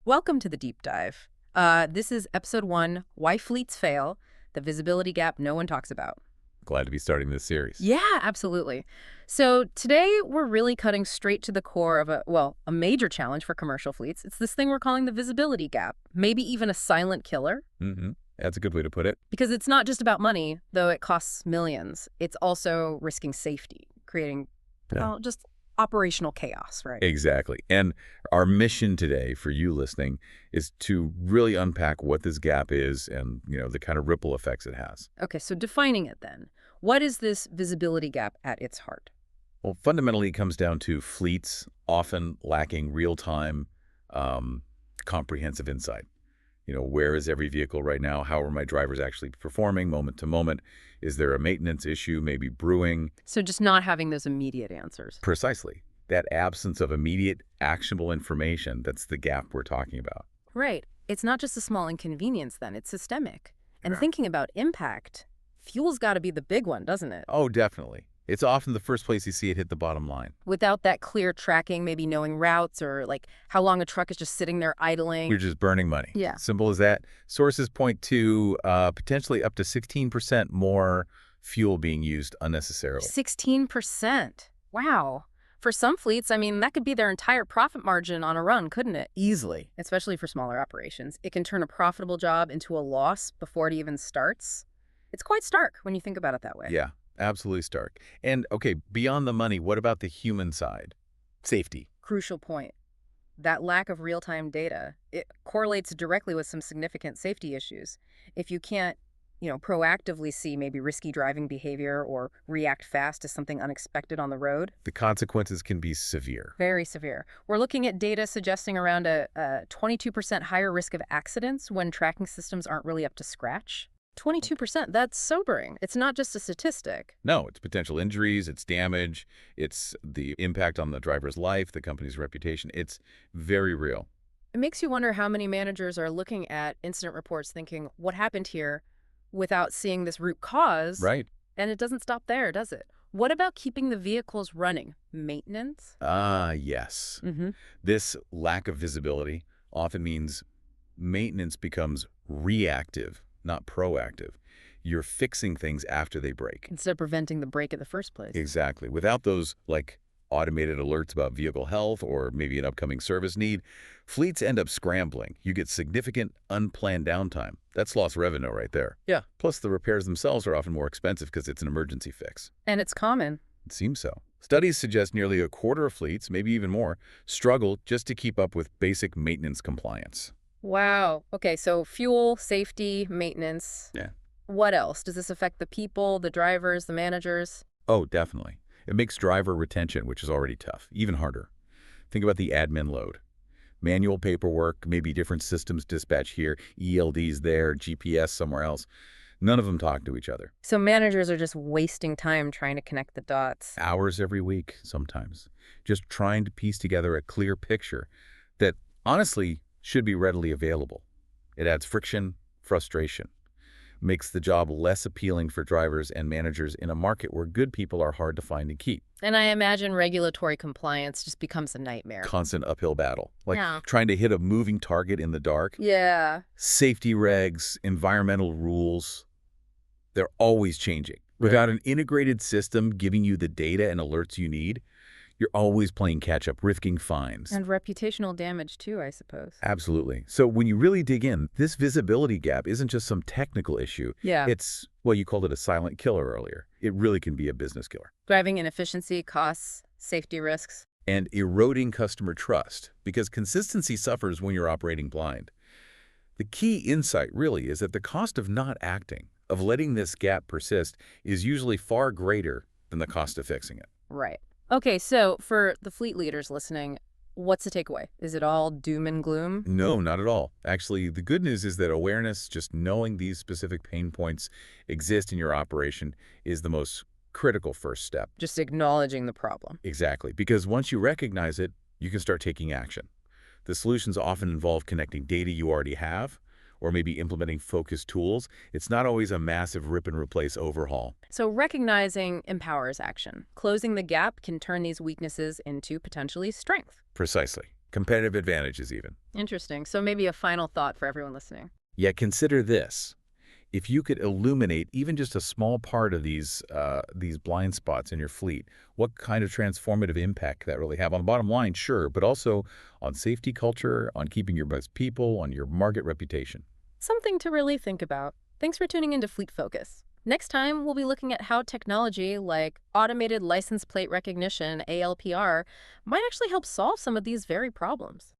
Welcome to the deep dive. This is episode 1, Why Fleets Fail, the visibility gap no one talks about. Glad to be starting this series. Yeah, absolutely. So today we're really cutting straight to the core of a major challenge for commercial fleets. It's this thing we're calling the visibility gap, maybe even a silent killer. That's a good way to put it. Because it's not just about money, though it costs millions. It's also risking safety, creating, just operational chaos, right? Exactly. And our mission today for you listening is to really unpack what this gap is and, the kind of ripple effects it has. Okay, so defining it then. What is this visibility gap at its heart? Well, fundamentally, it comes down to fleets often lacking real-time, comprehensive insight. Where is every vehicle right now? How are my drivers actually performing moment to moment? Is there a maintenance issue maybe brewing? So just not having those immediate answers. Precisely. That absence of immediate actionable information, that's the gap we're talking about. Right. It's not just a small inconvenience then, it's systemic. And Yeah. thinking about impact, fuel's got to be the big one, doesn't it? Oh, definitely. It's often the first place you see it hit the bottom line. Without that clear tracking, maybe knowing routes or like how long a truck is just sitting there idling. You're just burning money. Yeah. Simple as that. Sources point to potentially up to 16% more fuel being used unnecessarily. 16%. Wow. For some fleets, that could be their entire profit margin on a run, couldn't it? Easily. Especially for smaller operations. It can turn a profitable job into a loss before it even starts. It's quite stark when you think about it that way. Yeah, absolutely stark. And, okay, beyond the money, what about the human side? Safety. Crucial point. That lack of real-time data, it correlates directly with some significant safety issues. If you can't, proactively see maybe risky driving behavior or react fast to something unexpected on the road. The consequences can be severe. Very severe. We're looking at data suggesting around a 22% higher risk of accidents when tracking systems aren't really up to scratch. 22%, that's sobering. It's not just a statistic. No, it's potential injuries, it's damage, it's the impact on the driver's life, the company's reputation. It's very real. It makes you wonder how many managers are looking at incident reports thinking, what happened here, without seeing this root cause. Right. And it doesn't stop there, does it? What about keeping the vehicles running? Maintenance? Yes. This lack of visibility often means maintenance becomes reactive, not proactive. You're fixing things after they break. Instead of preventing the break in the first place. Exactly. Without those, automated alerts about vehicle health or maybe an upcoming service need, fleets end up scrambling. You get significant unplanned downtime. That's lost revenue right there. Yeah. Plus, the repairs themselves are often more expensive because it's an emergency fix. And it's common. It seems so. Studies suggest nearly a quarter of fleets, maybe even more, struggle just to keep up with basic maintenance compliance. Wow. Okay, so fuel, safety, maintenance. Yeah. What else? Does this affect the people, the drivers, the managers? Oh, definitely. It makes driver retention, which is already tough, even harder. Think about the admin load. Manual paperwork, maybe different systems dispatch here, ELDs there, GPS somewhere else. None of them talk to each other. So managers are just wasting time trying to connect the dots. Hours every week, sometimes. Just trying to piece together a clear picture that, honestly, should be readily available. It adds friction, frustration. Makes the job less appealing for drivers and managers in a market where good people are hard to find and keep. And I imagine regulatory compliance just becomes a nightmare. Constant uphill battle. Yeah. Trying to hit a moving target in the dark. Yeah. Safety regs, environmental rules, they're always changing. Right. Without an integrated system giving you the data and alerts you need, you're always playing catch-up, risking fines. And reputational damage too, I suppose. Absolutely. So when you really dig in, this visibility gap isn't just some technical issue. Yeah. It's, you called it a silent killer earlier. It really can be a business killer. Driving inefficiency, costs, safety risks. And eroding customer trust, because consistency suffers when you're operating blind. The key insight really is that the cost of not acting, of letting this gap persist, is usually far greater than the cost of fixing it. Right. Okay, so for the fleet leaders listening, what's the takeaway? Is it all doom and gloom? No, not at all. Actually, the good news is that awareness, just knowing these specific pain points exist in your operation, is the most critical first step. Just acknowledging the problem. Exactly, because once you recognize it, you can start taking action. The solutions often involve connecting data you already have, or maybe implementing focused tools. It's not always a massive rip-and-replace overhaul. So recognizing empowers action. Closing the gap can turn these weaknesses into potentially strength. Precisely. Competitive advantages even. Interesting. So maybe a final thought for everyone listening. Yet consider this. If you could illuminate even just a small part of these blind spots in your fleet, what kind of transformative impact could that really have on the bottom line? Sure, but also on safety culture, on keeping your best people, on your market reputation. Something to really think about. Thanks for tuning into Fleet Focus. Next time, we'll be looking at how technology like automated license plate recognition, ALPR, might actually help solve some of these very problems.